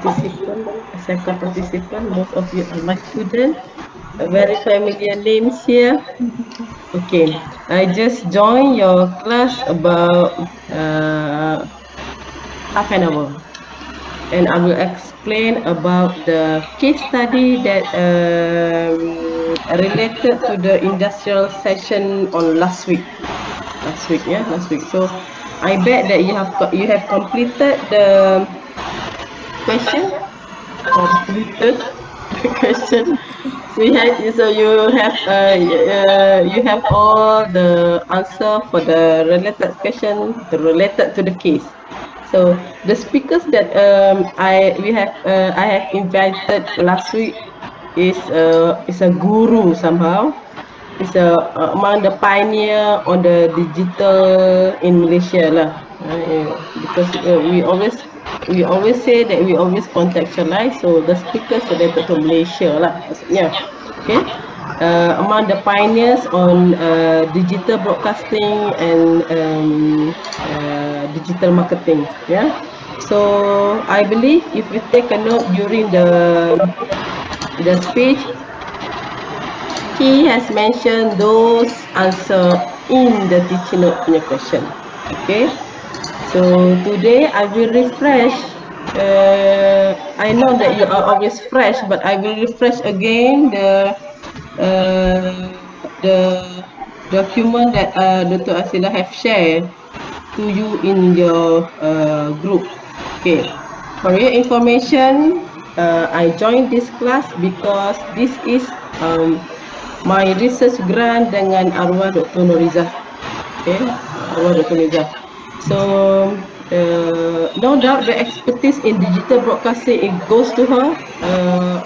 participant, second participant, most of you are my student. A very familiar names here. Okay, I just joined your class about half an hour, and I will explain about the case study that related to the industrial session on last week. Last week. So I bet that you have completed the question, completed the question. You have all the answer for the related question related to the case. So the speakers that I have invited last week is a guru somehow. Is among the pioneer on the digital in Malaysia lah. Because we always say that we always contextualize, so the speakers related to Malaysia lah maksudnya. Okay, among the pioneers on digital broadcasting and digital marketing. Yeah, so I believe if you take a note during the speech, he has mentioned those answer in the teaching note punya question. Okay, so today I will refresh. I know that you are always fresh, but I will refresh again the document that Dr. Asila have shared to you in your group. Okay, for your information, I joined this class because this is my research grant dengan arwah Dr. Norizah. Okay, arwah Dr. Norizah. So no doubt the expertise in digital broadcasting it goes to her.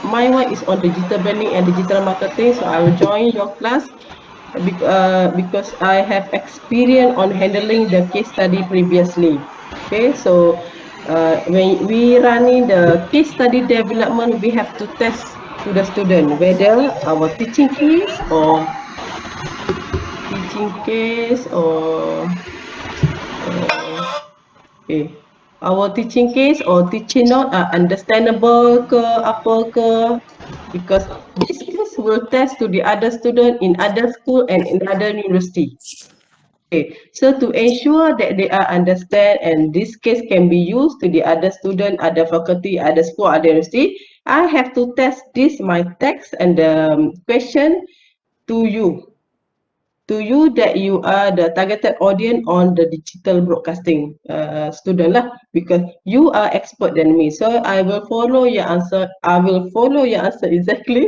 My one is on digital branding and digital marketing, so I will join your class because I have experience on handling the case study previously. Okay, so when we running the case study development, we have to test to the student whether our teaching case or okay, our teaching case or teaching note are understandable ke apa ke, because this case will test to the other student in other school and in other university. Okay, so to ensure that they are understand and this case can be used to the other student, other faculty, other school, other university, I have to test this my text and the question to you that you are the targeted audience on the digital broadcasting student lah, because you are expert than me, so I will follow your answer exactly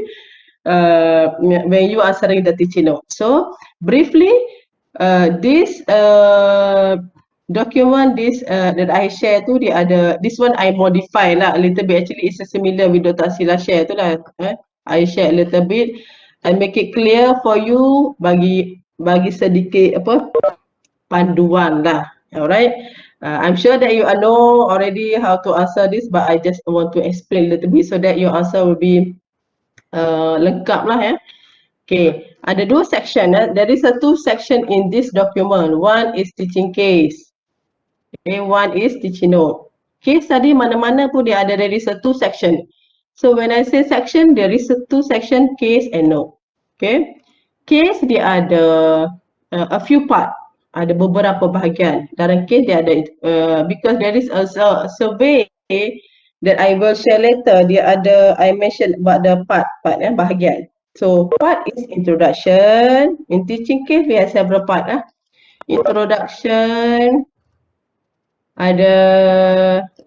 when you are answering the teaching note. So briefly, this document that I share tu this one I modify lah a little bit. Actually it's similar with Dr. Asila share tu lah. I share a little bit. I make it clear for you bagi sedikit panduan lah. Alright. I'm sure that you know already how to answer this, but I just want to explain a little bit so that your answer will be lengkap lah ya. Okay, ada dua section. There is two section in this document. One is teaching case. Okay, one is teaching note. Case study mana-mana pun dia ada, there is two section. So when I say section, there is two section, case and note. Okay, case dia ada a few part. Ada beberapa bahagian. Dalam case dia ada because there is a survey that I will share later. Dia ada I mention about the part bahagian. So part is introduction. In teaching case we have several part. Introduction, ada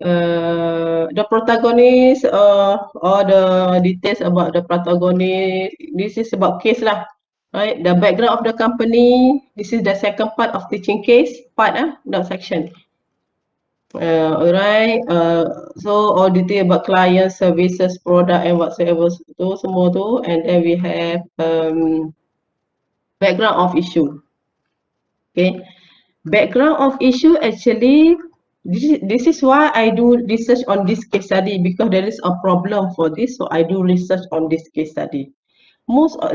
the protagonist or the details about the protagonist. This is about case lah, right? The background of the company. This is the second part of teaching case part, not section. Alright. So all detail about client, services, product and whatsoever tu semua tu, and then we have background of issue. Okay, background of issue actually. This is why I do research on this case study, because there is a problem for this, so I do research on this case study.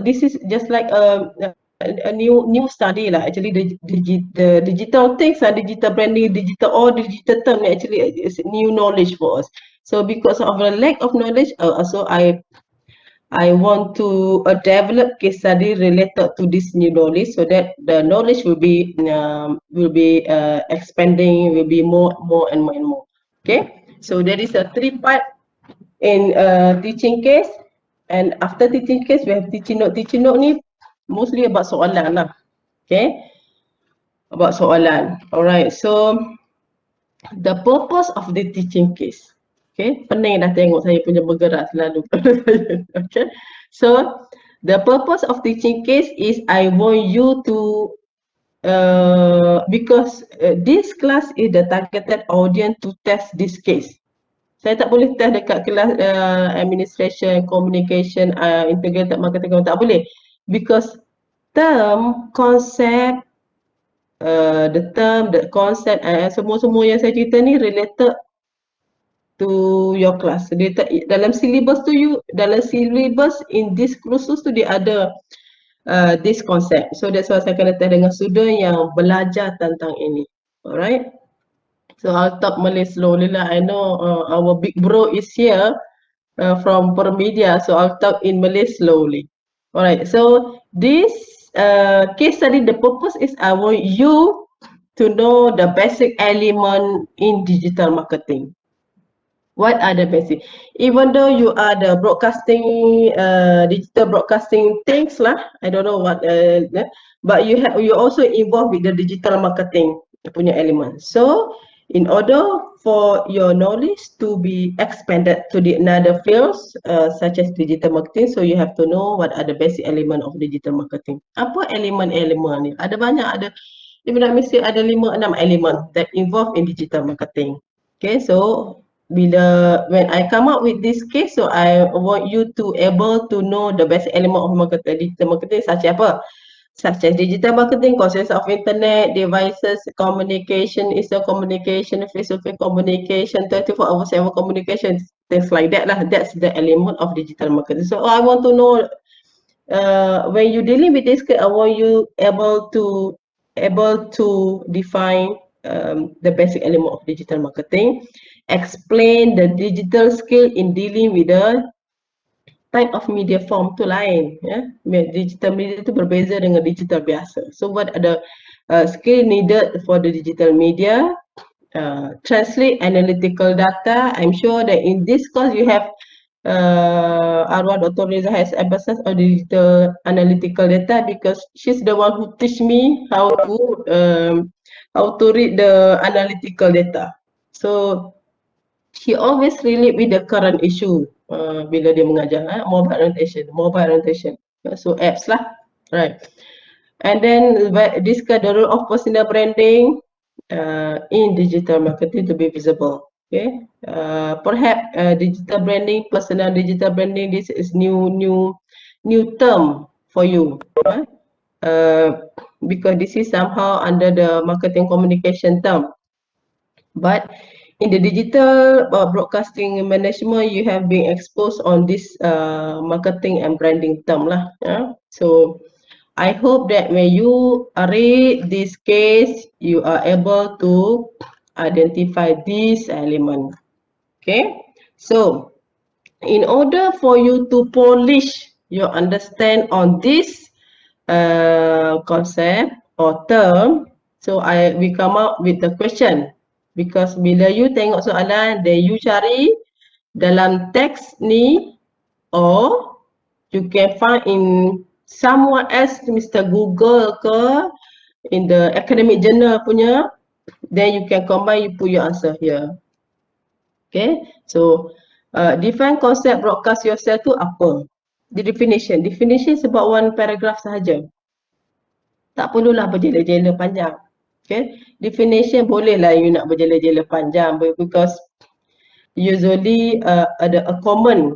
This is just like a new study lah. Actually, the digital things, digital branding, digital term actually is new knowledge for us. So because of the lack of knowledge, also I want to develop case study related to this new knowledge so that the knowledge will be expanding, will be more and more and more. Okay, so there is a 3 part in teaching case, and after teaching case we have teaching note. Teaching note ni mostly about soalan lah. Okay, about soalan. Alright, so the purpose of the teaching case. Okay, pening dah tengok saya punya bergerak selalu. Okay, so the purpose of teaching case is I want you to because this class is the targeted audience to test this case. Saya tak boleh test dekat kelas administration, communication, integrated marketing, tak boleh. Because term, concept, the term, the concept, semua-semua yang saya cerita ni related to your class. Dalam syllabus tu dalam syllabus in this kursus tu dia ada this concept. So that's why saya kena test dengan student yang belajar tentang ini. Alright. So I'll talk Malay slowly lah. I know our big bro is here from Permedia, so I'll talk in Malay slowly. Alright. So this case study, the purpose is I want you to know the basic element in digital marketing. What are the basic? Even though you are the broadcasting, digital broadcasting things lah, I don't know what, but you also involved with the digital marketing punya element. So in order for your knowledge to be expanded to the another fields such as digital marketing, so you have to know what are the basic element of digital marketing. Apa elemen-elemen ni? Ada banyak, ada mesti ada 5-6 elemen that involved in digital marketing. Okay, so when I come up with this case, so I want you to able to know the best element of digital marketing such as digital marketing, concepts of internet, devices, communication, instant communication, face-to-face communication, 24/7 communication, things like that lah. That's the element of digital marketing. So I want to know when you dealing with this case, I want you able to define the basic element of digital marketing, explain the digital skill in dealing with the type of media form tu lain, ya. Digital media tu berbeza dengan digital biasa. So what are the skill needed for the digital media? Translate analytical data. I'm sure that in this course you have Arwah Dr. Riza has emphasis on digital analytical data because she's the one who teach me how to read the analytical data. So she always relate with the current issue bila dia mengajar, mobile orientation. So apps lah, right? And then discuss the role of personal branding in digital marketing to be visible. Okay, perhaps digital branding, personal digital branding. This is new term for you, because this is somehow under the marketing communication term. But in the digital broadcasting management, you have been exposed on this marketing and branding term lah. So I hope that when you read this case, you are able to identify this element. Okay, so in order for you to polish your understand on this concept or term, so we come up with the question. Because bila you tengok soalan, then you cari dalam teks ni, or you can find in someone else, Mr. Google ke, in the academic journal punya, then you can combine, you put your answer here. Okay, so define concept broadcast yourself tu apa? The definition sebab one paragraph sahaja. Tak perlulah berjela-jela panjang. Okay, definition bolehlah you nak berjela-jela panjang because usually ada a common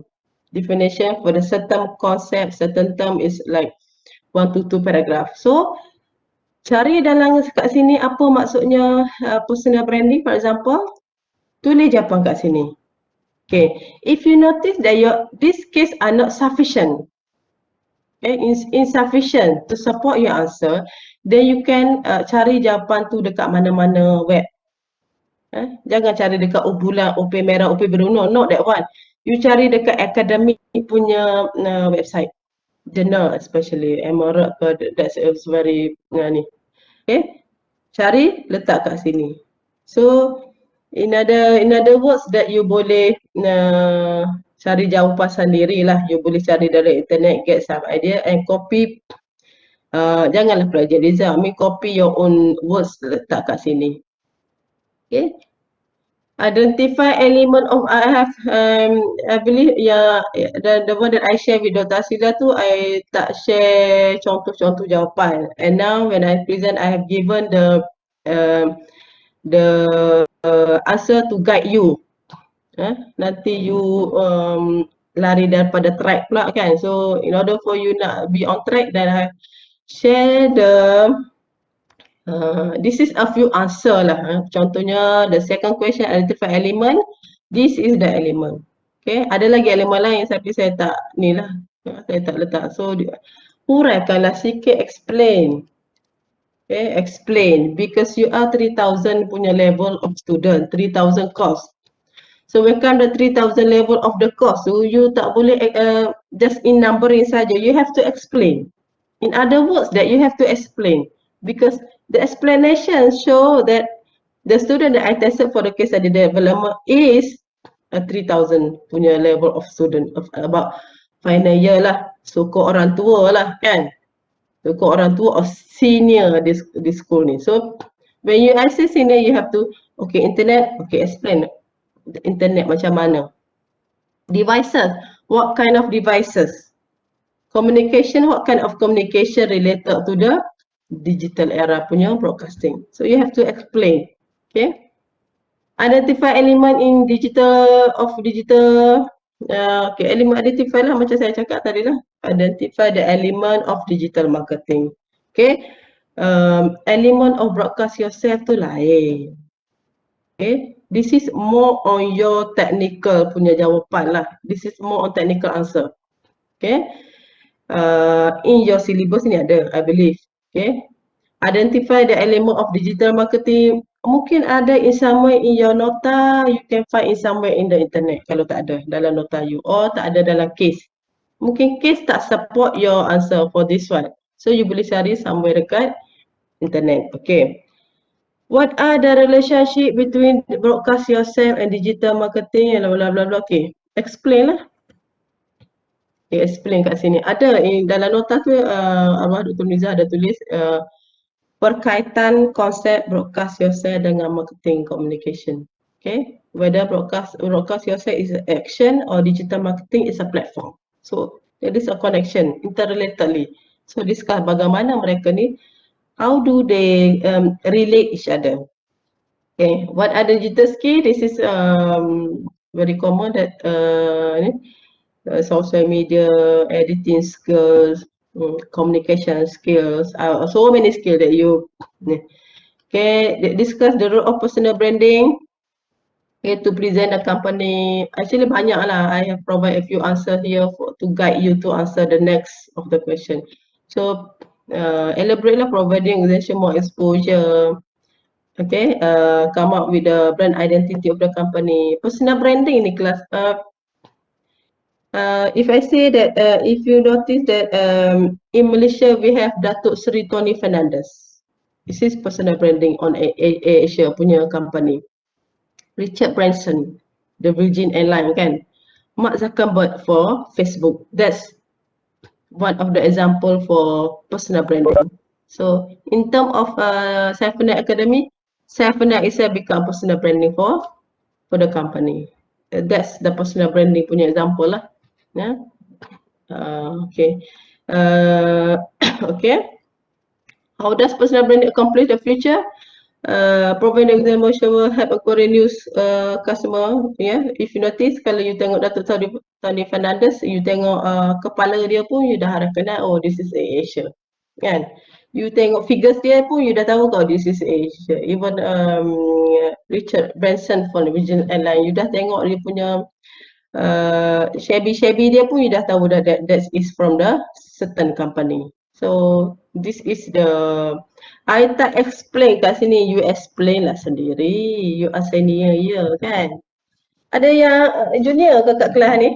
definition for the certain concept, certain term is like 1 to 2 paragraph. So cari dalam kat sini apa maksudnya personal branding, for example, tulis jawapan kat sini. Okay, if you notice that this case are not sufficient, okay, insufficient to support your answer, then you can cari jawapan tu dekat mana-mana web. Jangan cari dekat bulan, merah, biru. No, not that one. You cari dekat akademik punya website. Journal especially, Emerald, that's very ni. Okay, cari, letak kat sini. So, in other words that you boleh cari jawapan sendiri lah. You boleh cari dari internet, get some idea and copy. Janganlah plagiarism. I mean, copy your own words, letak kat sini. Okay. Identify element of I believe the one that I share with Dr. Asila tu I tak share contoh-contoh jawapan, and now when I present I have given the answer to guide you. Nanti you lari daripada track pula kan, so in order for you nak be on track, then I share this is a few answer lah. Contohnya, the second question, identify element. This is the element. Okay, ada lagi elemen lain tapi saya tak ni lah. Saya tak letak. So, huraikanlah sikit, explain. Okay, explain. Because you are 3,000 punya level of student, 3,000 course. So, when come the 3,000 level of the course, so you tak boleh just in numbering saja. You have to explain. In other words, that you have to explain. Because the explanation show that the student that I tested for the case study development is a 3,000 punya level of student of about final year lah. Sokong orang tua lah kan. Sokong orang tua of senior this school ni. So when you say senior, you have to, okay, internet, okay, explain the internet macam mana. Devices, what kind of devices? Communication, what kind of communication related to the digital era punya broadcasting. So you have to explain. Okay. Identify element in digital. Okay, element identify lah macam saya cakap tadi lah. Identify the element of digital marketing. Okay. Element of broadcast yourself tu lain. Okay. This is more on your technical punya jawapan lah. This is more on technical answer. Okay. In your syllabus ni ada, I believe. Okay. Identify the element of digital marketing. Mungkin ada in somewhere in your nota, you can find in somewhere in the internet. Kalau tak ada dalam nota you, or tak ada dalam case. Mungkin case tak support your answer for this one. So you boleh cari somewhere dekat internet. Okay. What are the relationship between broadcast yourself and digital marketing? Blah blah blah. Okay. Explain lah. Okay, explain kat sini. Ada dalam nota tu Abah Dr. Niza ada tulis berkaitan konsep broadcast yourself dengan marketing communication. Okay, whether broadcast yourself is an action or digital marketing is a platform. So there is a connection interrelatedly. So discuss bagaimana mereka ni, how do they relate each other. Okay, what are the digital skill? This is very common that social media, editing skills, communication skills, so many skills that you okay, discuss the role of personal branding. Okay, to present a company. Actually banyak lah. I have provided a few answers here to guide you to answer the next of the question. So elaborate lah, providing organization more exposure. Okay, come up with the brand identity of the company. Personal branding ni kelas. If I say that, if you notice that in Malaysia we have Datuk Seri Tony Fernandez. This is personal branding on Asia punya company. Richard Branson, the Virgin Airlines kan. Mark Zuckerberg for Facebook. That's one of the example for personal branding. So in terms of Self-Connect Academy, Self-Connect itself become personal branding for the company. That's the personal branding punya example lah. Yeah. Okay. Okay. How does personal branding accomplish the future? Provide examination will help acquire news customer. Yeah. If you notice, kalau you tengok Datuk Tony Fernandez, you tengok kepala dia pun, you dah harap kenal, oh this is Asia. Kan? You tengok figures dia pun, you dah tahu kau this is Asia. Even Richard Branson for the Virgin Airlines, you dah tengok dia punya shabby dia pun you dah tahu dah that is from the certain company. So this is I tak explain kat sini, you explain lah sendiri. You are senior ya kan. Ada yang junior ke kat kelas ni?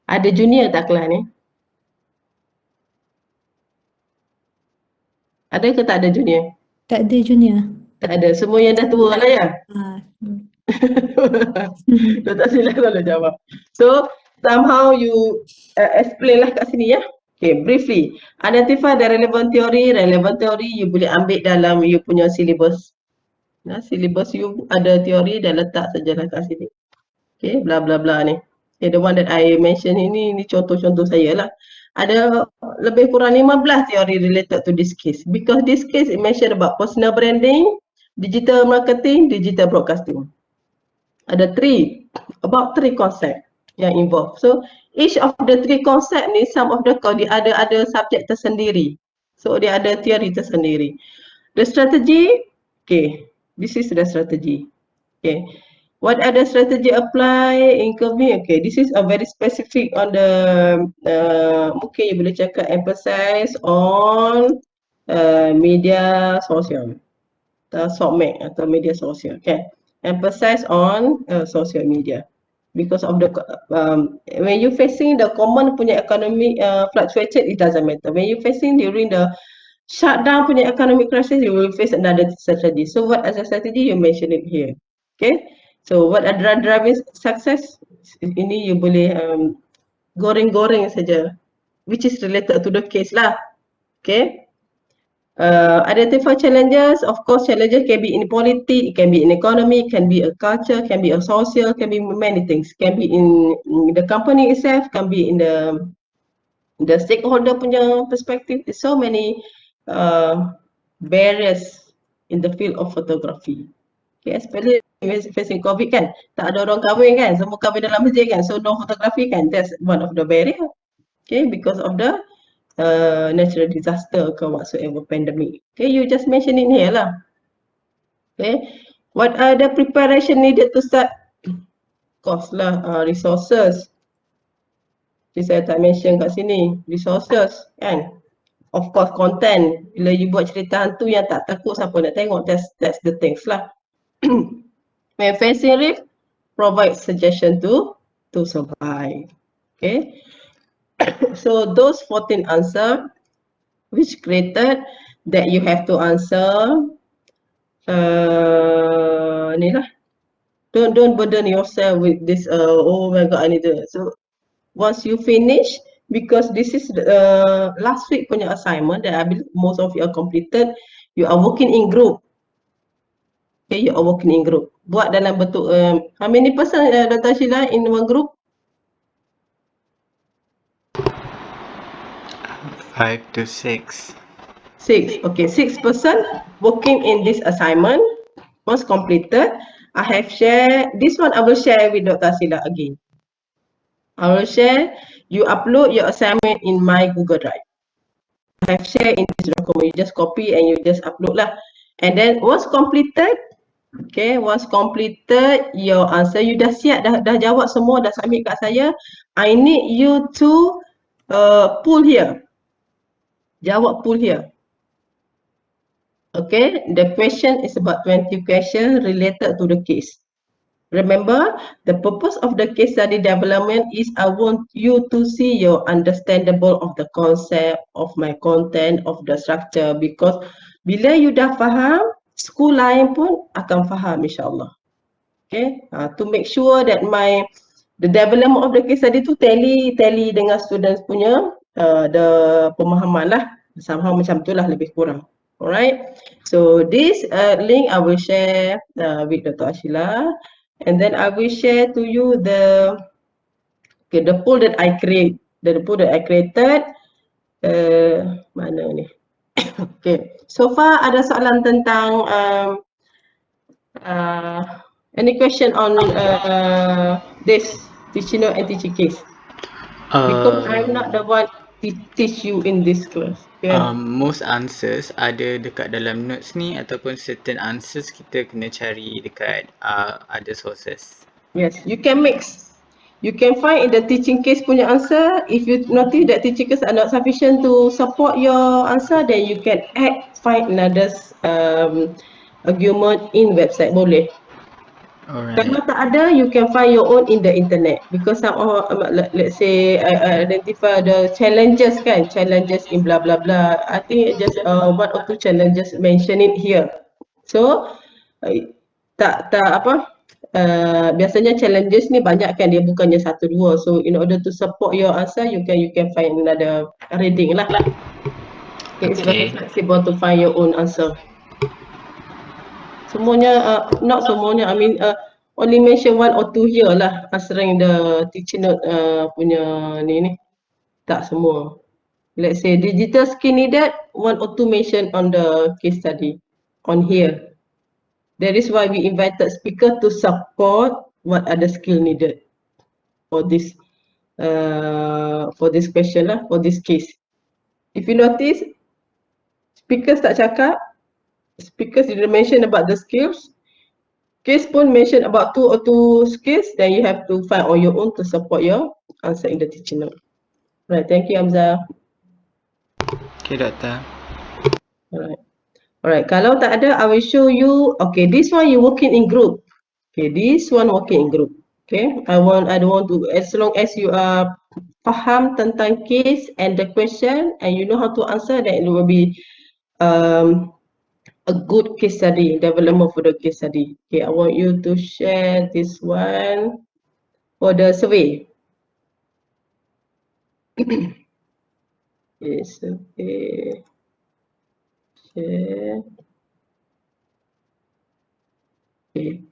Ada junior tak kelas ni? Ada ke tak ada junior? Tak ada junior. Tak ada. Semua yang dah tua lah ya? Tak silap kalau jawab. So, somehow you explain lah kat sini ya. Okay, briefly. Identify the relevant theory. Relevant theory you boleh ambil dalam you punya syllabus. Nah, syllabus you ada teori dan letak sajalah kat sini. Okay, bla bla bla ni. Okay, the one that I mention ini contoh-contoh saya lah. Ada lebih kurang 15 teori related to this case. Because this case it mention about personal branding, digital marketing, digital broadcasting. Ada about three concept yang involved. So each of the three concept ni, some of the dia ada subjek tersendiri. So dia ada teori tersendiri. The strategy, okay, this is the strategy. Okay, what other strategy apply in Kirby? Okay, this is a very specific on the mungkin you boleh cakap emphasize on media sosial, sosmed atau media sosial. Okay, emphasize on social media because of the when you facing the common punya economic fluctuated, it doesn't matter. When you facing during the shutdown punya economic crisis, you will face another strategy. So what as a strategy you mention it here. Okay, so what are driving success? Ini you boleh goreng-goreng saja, which is related to the case lah. Okay. Identify challenges. Of course, challenges can be in politics, it can be in economy, can be a culture, can be a social, can be many things. Can be in the company itself, can be in the stakeholder punya perspective. There's so many barriers in the field of photography. Okay, especially facing COVID kan, tak ada orang kahwin kan, semua kahwin dalam masjid kan, so no photography kan, that's one of the barrier. Okay, because of the natural disaster or whatsoever pandemic. Okay, you just mention it here lah. Okay, what are the preparation needed to start? Cost lah, resources. Okay, saya tak mention kat sini, resources kan. Of course, content. Bila you buat cerita hantu yang tak takut, siapa nak tengok, that's the things lah. When facing risk, provide suggestion to survive. Okay. So those 14 answer which created that you have to answer ni lah. Don't burden yourself with this oh my god I need to. So once you finish, because this is last week punya assignment that I believe most of you are completed, you are working in group. Okay, you are working in group. Buat dalam bentuk how many person Dr. Sheila in one group? 5 to 6. 6. Okay, 6 person working in this assignment. Once completed, I have shared, this one I will share with Dr. Sheila again. I will share, you upload your assignment in my Google Drive. I have shared in this document, you just copy and you just upload lah. And then once completed, okay, once completed your answer, you dah siap, dah jawab semua, dah submit kat saya, I need you to pull here. Jawab pull here. Okay, the question is about 20 questions related to the case. Remember, the purpose of the case study development is I want you to see your understandable of the concept, of my content, of the structure, because bila you dah faham, school lain pun akan faham insyaAllah. Okay, to make sure that the development of the case study tu tally dengan students punya the pemahaman lah. Somehow macam tu lah lebih kurang. Alright, so this link I will share with Dr. Ashila, and then I will share to you the poll that I create, the poll that I created. Mana ni? Okay, so far ada soalan tentang any question on this teaching and teaching case? Because I'm not the one to teach you in this class. Yeah. Most answers ada dekat dalam notes ni, ataupun certain answers kita kena cari dekat other sources. Yes, you can mix. You can find in the teaching case punya answer. If you notice that teaching case are not sufficient to support your answer, then you can find another argument in website, boleh. Kalau Alright. tak ada, you can find your own in the internet, because some of, let's say, I identify the challenges kan, challenges in blah blah blah. I think just one or two challenges mention it here. So biasanya challenges ni banyak kan, dia bukannya satu dua. So in order to support your answer, you can find another reading lah. Okay, it's very flexible to find your own answer. Semuanya, not semuanya, I mean only mention one or two here lah answering the teaching note punya ni. Tak semua. Let's say digital skill needed, one or two mention on the case study on here. That is why we invited speaker to support what are the skill needed for this question lah, for this case. If you notice, speakers tak cakap, speakers didn't mention about the skills. Case pun mention about two or two skills, then you have to find on your own to support your answer in the teaching note. Right, thank you Hamzah. Okay, Doktor. Alright, kalau tak ada, I will show you. Okay, this one you working in group. Okay, this one working in group. Okay, I don't want to, as long as you are faham tentang case and the question and you know how to answer, then it will be a good case study, development for the case study. Okay, I want you to share this one for the survey. Yes, okay. Share. Okay.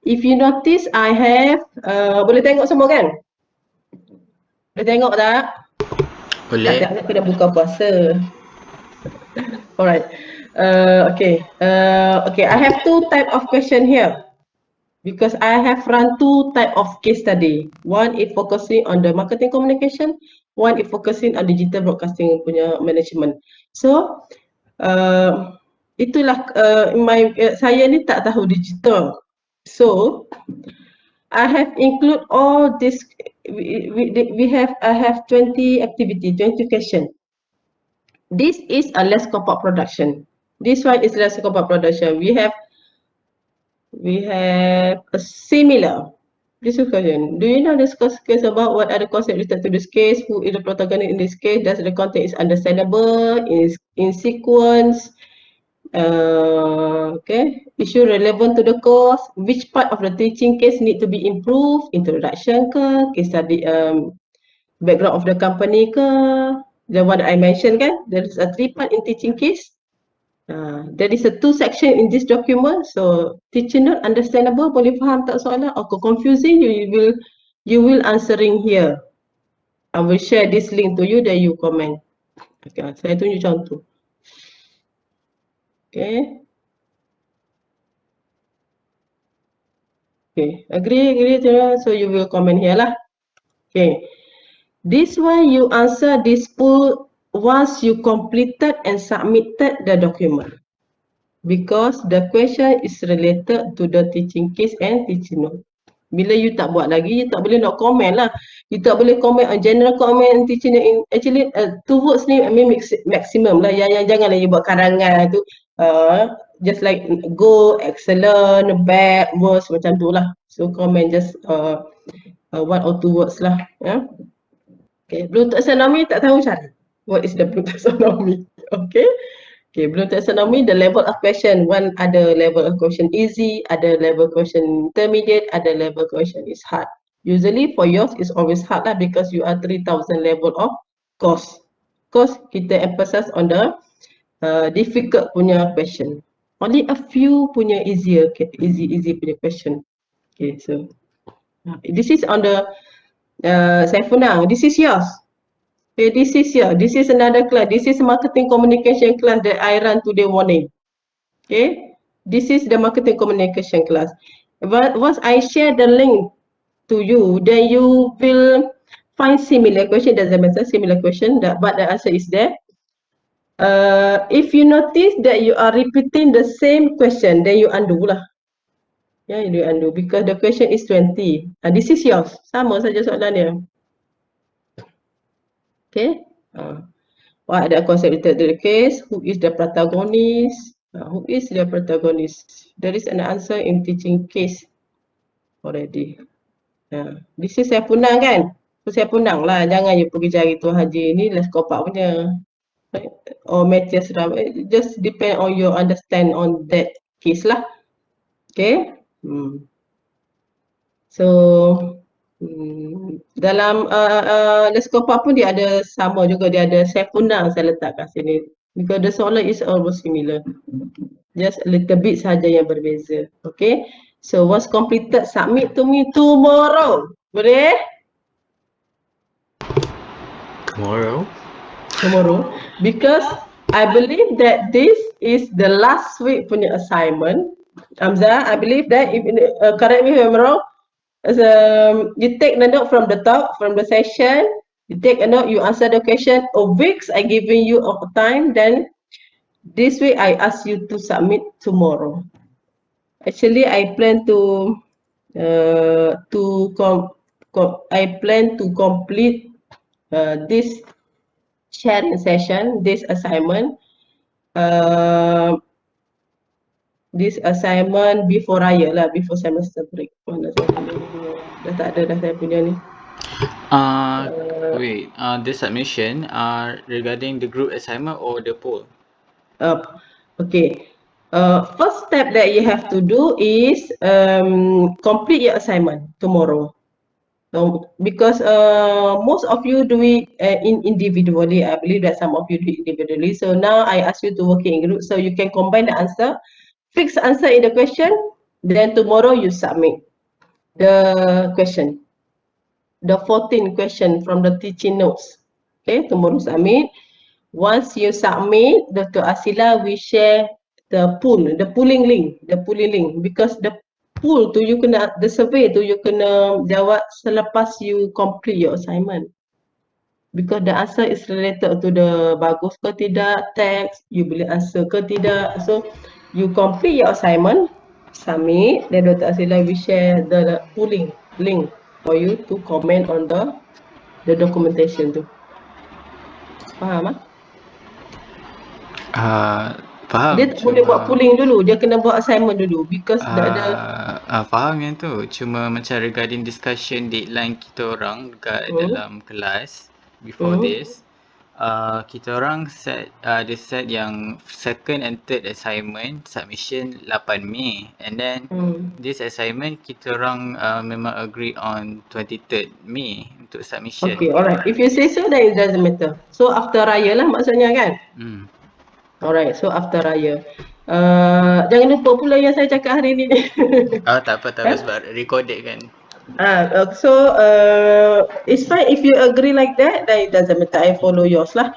If you notice, I have, boleh tengok semua kan? Boleh tengok tak? Boleh. Tak tengok, kena buka puasa. Alright. Okay. Okay, I have two type of question here. Because I have run two type of case study. One is focusing on the marketing communication. One is focusing on digital broadcasting punya management. So, itulah saya ni tak tahu digital. So, I have include all this. I have 20 activity, 20 question. This is a less corporate production. This one is less corporate production. We have a similar. This is question. Do you know this case about what are the concepts related to this case? Who is the protagonist in this case? Does the content is understandable? Is in sequence? Okay. Issue relevant to the course. Which part of the teaching case need to be improved? Introduction ke? Case study, background of the company ke? The one I mentioned kan? There is a 3 part in teaching case. There is a 2 section in this document. So teaching note understandable, boleh faham tak soalan? Or confusing, you will answering here. I will share this link to you, then you comment. Okay, saya tunjuk contoh. Okay. Okay, agree, so you will comment here lah. Okay. This one you answer this poll once you completed and submitted the document. Because the question is related to the teaching case and teaching note. Bila you tak buat lagi, you tak boleh nak komen lah. You tak boleh comment on general comment and teaching note. Actually, 2 words ni I mean maximum lah. Yang janganlah you buat karangan tu. Just like go, excellent, bad, worse, macam tu lah. So comment just 1 or 2 words lah. Yeah. Okay, Bloom taxonomy tak tahu cara. What is the Bloom taxonomy? Okay. Okay, Bloom taxonomy, the level of question. One ada level of question easy, ada level question intermediate, ada level question is hard. Usually for yours is always hard lah because you are 3,000 level of course. Course kita emphasize on the difficult punya question. Only a few punya easy punya question. Okay, so this is on the Saifuna. This is yours. Okay, this is here. This is another class. This is marketing communication class that I run today morning. Okay, this is the marketing communication class. But once I share the link to you, then you will find similar question. Doesn't matter, similar question, but the answer is there. If you notice that you are repeating the same question, then you undo lah. Yeah, you do undo because the question is 20. This is yours. Sama saja soalan dia. Okay. What are the concept related to the case? Who is the protagonist? Who is the protagonist? There is an answer in teaching case already. This is saya punang kan? So, saya punang lah. Jangan you pergi cari Tuan Haji. Ni Les Kopak punya. Right? Or Matthias Ram. It just depend on your understand on that case lah. Okay. So, dalam Les Kopak pun dia ada sama juga. Dia ada saya punang saya letak kat sini. Because the soalan is almost similar. Just a little bit saja yang berbeza. Okay. So, once completed, submit to me tomorrow. Boleh? Tomorrow. Because I believe that this is the last week punya assignment. Hamzah, I believe that, if correct me if I'm wrong, you take the note from the top, from the session, you take a note, you answer the question. Of weeks, I giving you of time, then this week I ask you to submit tomorrow. Actually, I plan to complete this sharing session, this assignment before raya lah, before semester break. Mana saya punya ni? Dah tak ada dah saya punya ni. Wait, the submission regarding the group assignment or the poll? Okay. First step that you have to do is complete your assignment tomorrow. Because most of you do it individually. I believe that some of you do it individually. So now I ask you to work in group so you can combine the answer, fix answer in the question, then tomorrow you submit the question. The 14 question from the teaching notes. Okay, tomorrow submit. Once you submit, Dr. Asila will share the polling link, because the pool tu you kena, the survey tu you kena jawab selepas you complete your assignment. Because the answer is related to the bagus ke tidak, text, you boleh answer ke tidak. So, you complete your assignment, submit, then Dr. Asila will share the polling link for you to comment on the documentation tu. Faham? Faham. Dia tak boleh buat polling dulu, dia kena buat assignment dulu because faham yang tu. Cuma macam regarding discussion deadline kita orang dekat dalam kelas before this, kita orang set yang second and third assignment submission 8 Mei, and then this assignment kita orang memang agree on 23rd Mei untuk submission. Okay, alright. If you say so, then it doesn't matter. So after raya lah maksudnya kan? Alright, so after raya. Jangan lupa pula yang saya cakap hari ni. Tak apa sebab recorded kan. So it's fine if you agree like that, then it doesn't matter. I follow yours lah.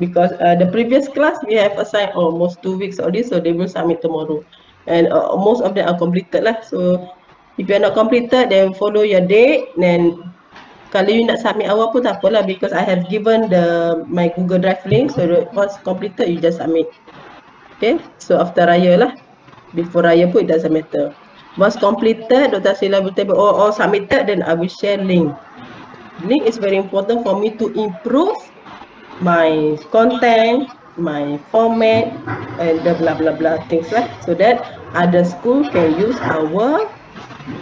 Because the previous class we have assigned almost 2 weeks already, so they will submit tomorrow. And most of them are completed lah. So if you are not completed, then follow your date. Then kalau you nak submit awal pun tak apalah, because I have given my Google Drive link, so once completed you just submit. Okay, so after raya lah. Before raya pun it doesn't matter. Once completed, Dr. Asila will tell me all submitted, then I will share link. Link is very important for me to improve my content, my format, and the blah blah blah things lah, so that other school can use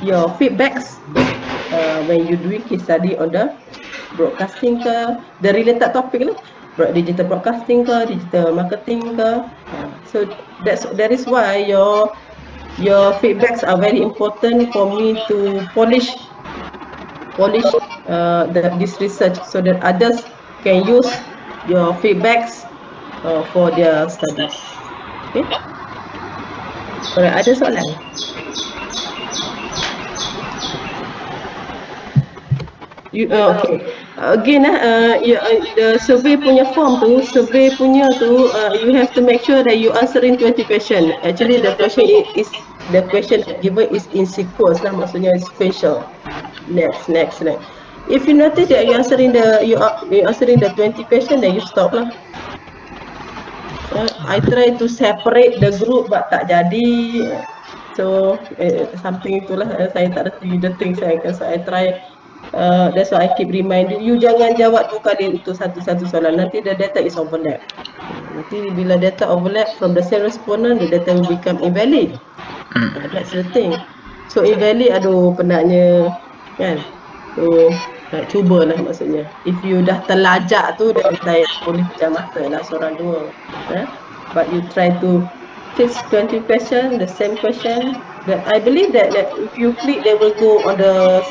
your feedbacks when you doing case study on the broadcasting ke, the related topic lah, digital broadcasting ke, digital marketing ke. So that is why your feedbacks are very important for me to polish this research, so that others can use your feedbacks for their studies. Okay. Alright, ada soalan? Okay. Again, the survey punya form tu, you have to make sure that you answering 20 question. Actually, the question given is in sequence lah, maksudnya sequential. Next. If you notice that you answering the 20 question, then you stop lah. I try to separate the group, but tak jadi. So something itulah saya tak reti the things saya akan, so I try. That's why I keep reminding you, jangan jawab 2 kali untuk satu soalan, nanti the data is overlap. Nanti bila data overlap from the same respondent, the data will become invalid. That's the thing. So invalid, aduh penatnya kan. So cubalah maksudnya. If you dah terlajak tu, then saya boleh pecah mata lah seorang dua. But you try to fix 20 question, the same question. That I believe that if you click, they will go on the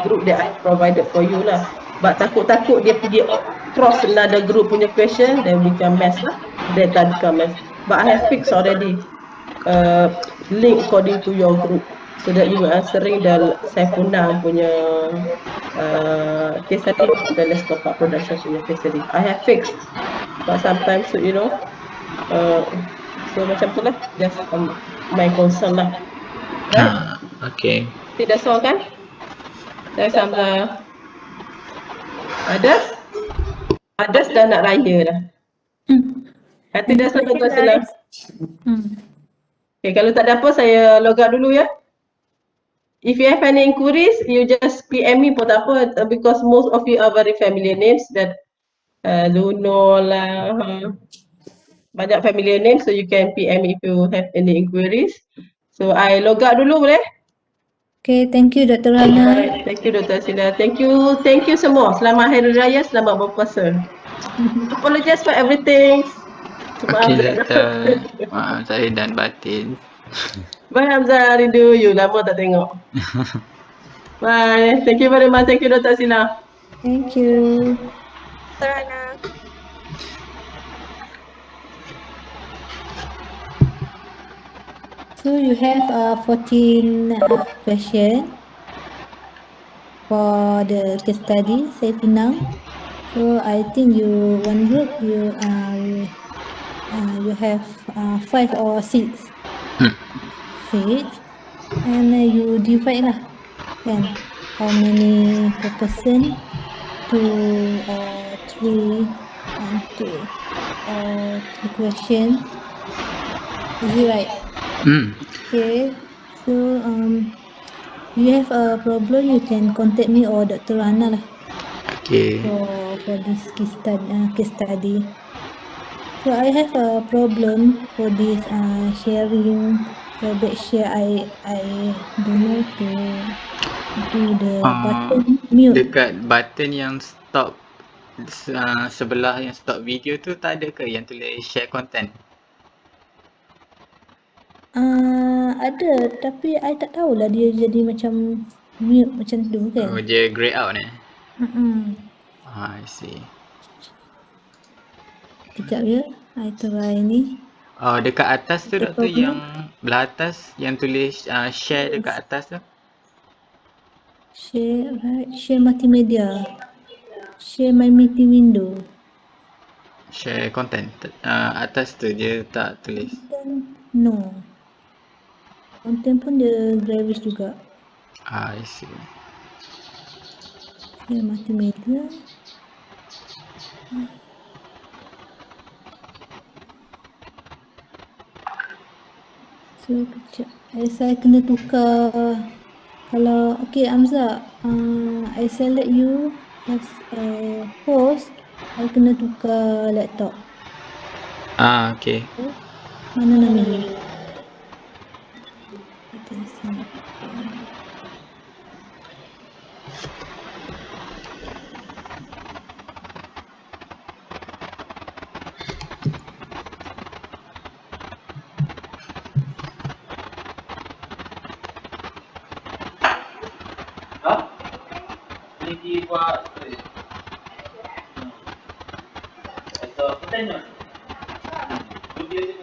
group that I provided for you lah. But takut-takut dia pergi cross another group punya question, then become mess lah. Data become mess. But I have fixed already. Link according to your group, so that you answering the Saifuna punya case study, the Let's Top Up Production punya case study. I have fixed, but sometimes so macam tu lah, just my concern lah, right? Okay. Tidak soal kan? Dah sama. Adas dah nak raya dah. Hati dah sama tuan silam. Okay, kalau tak ada apa, saya log out dulu ya. If you have any inquiries, you just PM me pun tak apa, because most of you are very familiar names, that Luno lah, banyak familiar names, so you can PM if you have any inquiries. So I log out dulu boleh? Okay, thank you Dr. Hana. Alright, thank you Dr. Sila. Thank you semua. Selamat Hari Raya, selamat berpuasa. Apologize for everything. Okay, Doktor. Maaf saya dan batin. Bye Hamzah, rindu you. Lama tak tengok. Bye. Thank you very much. Thank you Dr. Sila. Thank you. Dr. Hana. So you have 14 question for the case study, saya Pinang. So I think you one group you have 5 or 6 seats, and you divide lah, kan? How many per person? 2 or 3 and 2 or 3 question. Is it right? Okay. So you have a problem, you can contact me or Dr. Hana lah. Okay. For this case study. So I have a problem for this sharing. For that share, I don't know to do the button mute. Dekat button yang stop sebelah yang stop video tu tak ada ke yang tulis share content? Ada, tapi I tak tahulah dia jadi macam mute macam tu kan. Oh, dia grey out ni? I see. Kejap ya, I try ni. Oh, dekat atas tu Doktor, yang belah atas yang tulis share dekat atas tu? Share, right? Share multimedia. Share my meeting window. Share content. Atas tu dia tak tulis. Content, no. Content pun dia graphics juga. I see. Share multimedia. So, kejap. Saya kena tukar. Kalau, okay Hamzah, I select you as a host, I kena tukar laptop. Okay. Mana nama you? Ini buat so, pertanyaan. Video